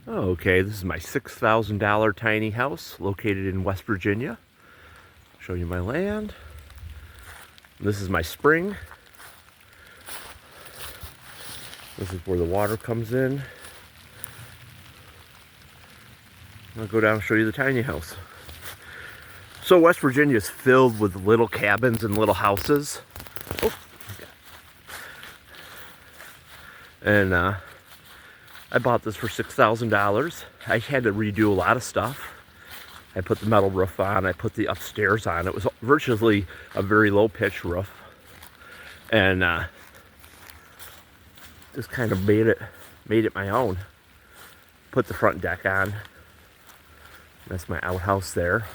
Okay, this is my $6,000 tiny house located in West Virginia. Show you my land. This is my spring. This is where the water comes in. I'll go down and show you the tiny house. So West Virginia is filled with little cabins and little houses. Oh. And I bought this for $6,000. I had to redo a lot of stuff. I put the metal roof on. I put the upstairs on. It was virtually a very low pitch roof. And just kind of made it my own. Put the front deck on. That's my outhouse there.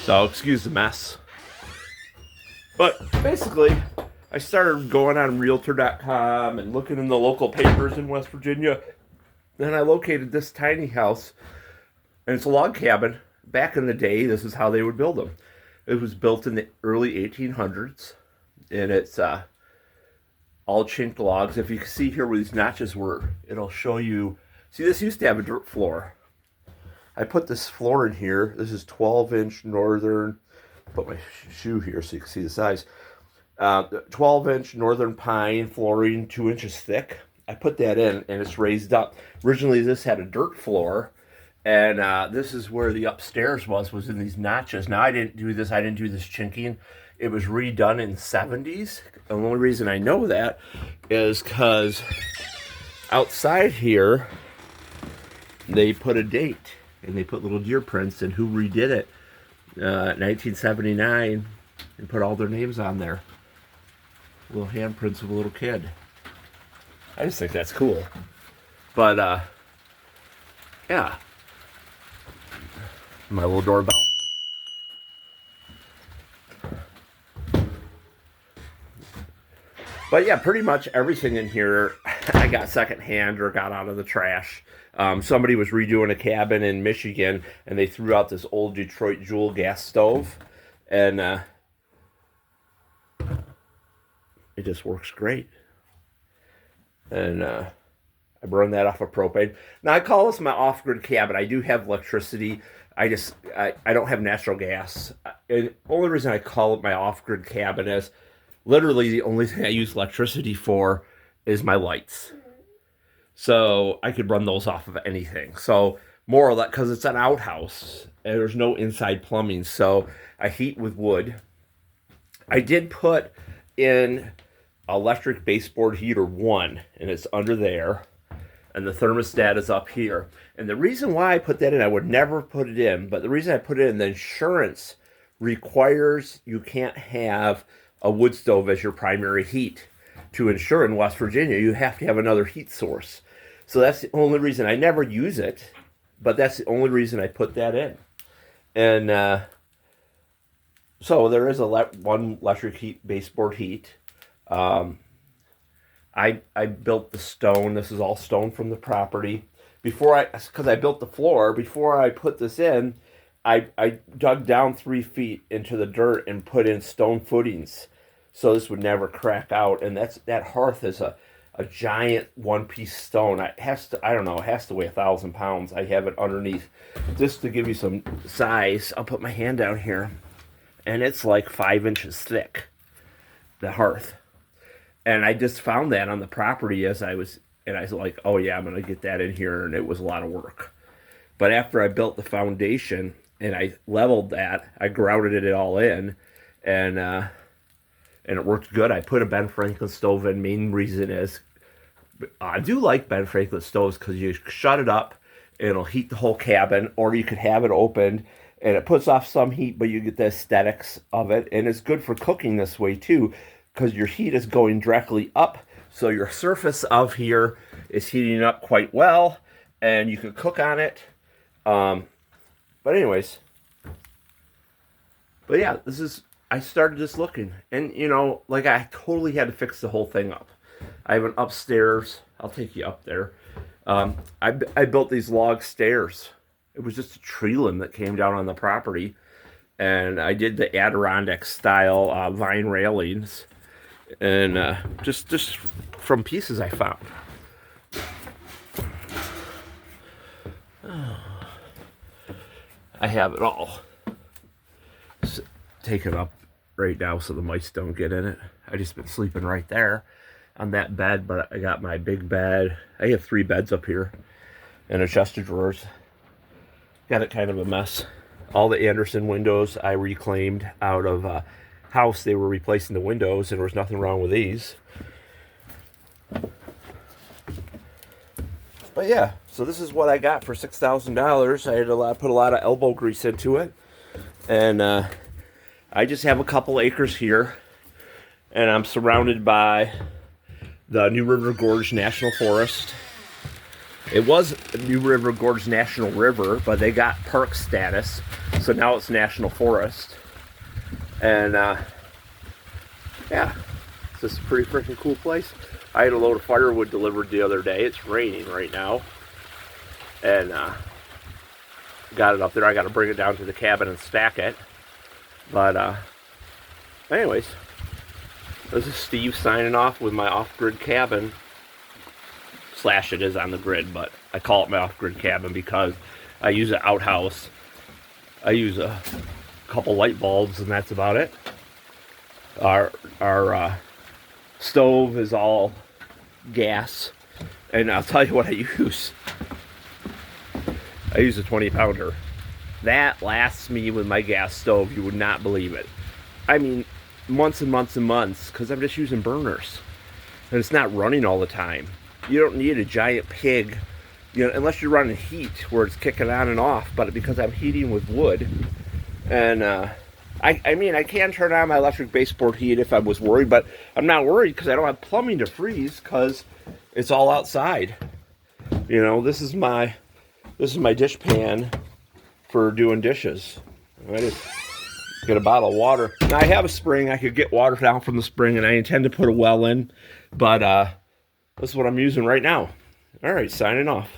So excuse the mess. But basically, I started going on Realtor.com and looking in the local papers in West Virginia. Then I located this tiny house, and it's a log cabin. Back in the day, this is how they would build them. It was built in the early 1800s, and it's all chinked logs. If you can see here where these notches were, it'll show you. See, this used to have a dirt floor. I put this floor in here. This is 12-inch northern. Put my shoe here so you can see the size. 12-inch northern pine flooring, 2 inches thick. I put that in, and it's raised up. Originally, this had a dirt floor, and this is where the upstairs was in these notches. Now, I didn't do this chinking. It was redone in the 70s. The only reason I know that is because outside here, they put a date, and they put little deer prints and who redid it. 1979, and put all their names on there. Little handprints of a little kid. I just think that's cool. But, yeah. My little doorbell. But yeah, pretty much everything in here I got secondhand or got out of the trash. Somebody was redoing a cabin in Michigan, and they threw out this old Detroit Jewel gas stove, and it just works great. And I burn that off of propane. Now, I call this my off-grid cabin. I do have electricity. I don't have natural gas. And the only reason I call it my off-grid cabin is literally the only thing I use electricity for is my lights. So I could run those off of anything. So more or less, because it's an outhouse and there's no inside plumbing, so I heat with wood. I did put in electric baseboard heater 1, and it's under there, and the thermostat is up here. And the reason why I put that in, I would never put it in, but the reason I put it in, the insurance requires you can't have a wood stove as your primary heat. To insure in West Virginia, you have to have another heat source. So that's the only reason. I never use it, but that's the only reason I put that in. And so there is one electric heat, baseboard heat. I built the stone. This is all stone from the property. Because I built the floor, before I put this in, I dug down 3 feet into the dirt and put in stone footings, so this would never crack out. And that hearth is a giant one-piece stone. It has to weigh 1,000 pounds. I have it underneath. Just to give you some size, I'll put my hand down here, and it's like 5 inches thick, the hearth. And I just found that on the property and I was like, oh yeah, I'm going to get that in here, and it was a lot of work. But after I built the foundation and I leveled that, I grouted it all in, and it worked good. I put a Ben Franklin stove in. Main reason is I do like Ben Franklin stoves because you shut it up and it'll heat the whole cabin, or you could have it opened and it puts off some heat, but you get the aesthetics of it. And it's good for cooking this way too, because your heat is going directly up. So your surface of here is heating up quite well, and you can cook on it. But anyways, but yeah, I started just looking, and I totally had to fix the whole thing up. I have an upstairs. I'll take you up there. I built these log stairs. It was just a tree limb that came down on the property, and I did the Adirondack style vine railings, and just from pieces I found. I have it all taken up right now so the mice don't get in it. I just been sleeping right there on that bed, but I got my big bed. I have 3 beds up here and a chest of drawers. Got it kind of a mess. All the Andersen windows I reclaimed out of a house. They were replacing the windows, and there was nothing wrong with these. But yeah, so this is what I got for $6,000. I had put a lot of elbow grease into it, and I just have a couple acres here, and I'm surrounded by the New River Gorge National Forest. It was New River Gorge National River, but they got park status, so now it's National Forest. And yeah, it's just a pretty freaking cool place. I had a load of firewood delivered the other day. It's raining right now, and got it up there. I got to bring it down to the cabin and stack it. But anyways, this is Steve signing off with my off-grid cabin. Slash, it is on the grid, but I call it my off-grid cabin because I use an outhouse. I use a couple light bulbs, and that's about it. Our stove is all gas, and I'll tell you what I use. I use a 20-pounder. That lasts me with my gas stove. You would not believe it. I mean, months and months and months, because I'm just using burners, and it's not running all the time. You don't need a giant pig, unless you're running heat where it's kicking on and off. But because I'm heating with wood, and I mean, I can turn on my electric baseboard heat if I was worried, but I'm not worried because I don't have plumbing to freeze because it's all outside. This is my dish pan for doing dishes. I just get a bottle of water. Now I have a spring. I could get water down from the spring, and I intend to put a well in, but this is what I'm using right now. All right, signing off.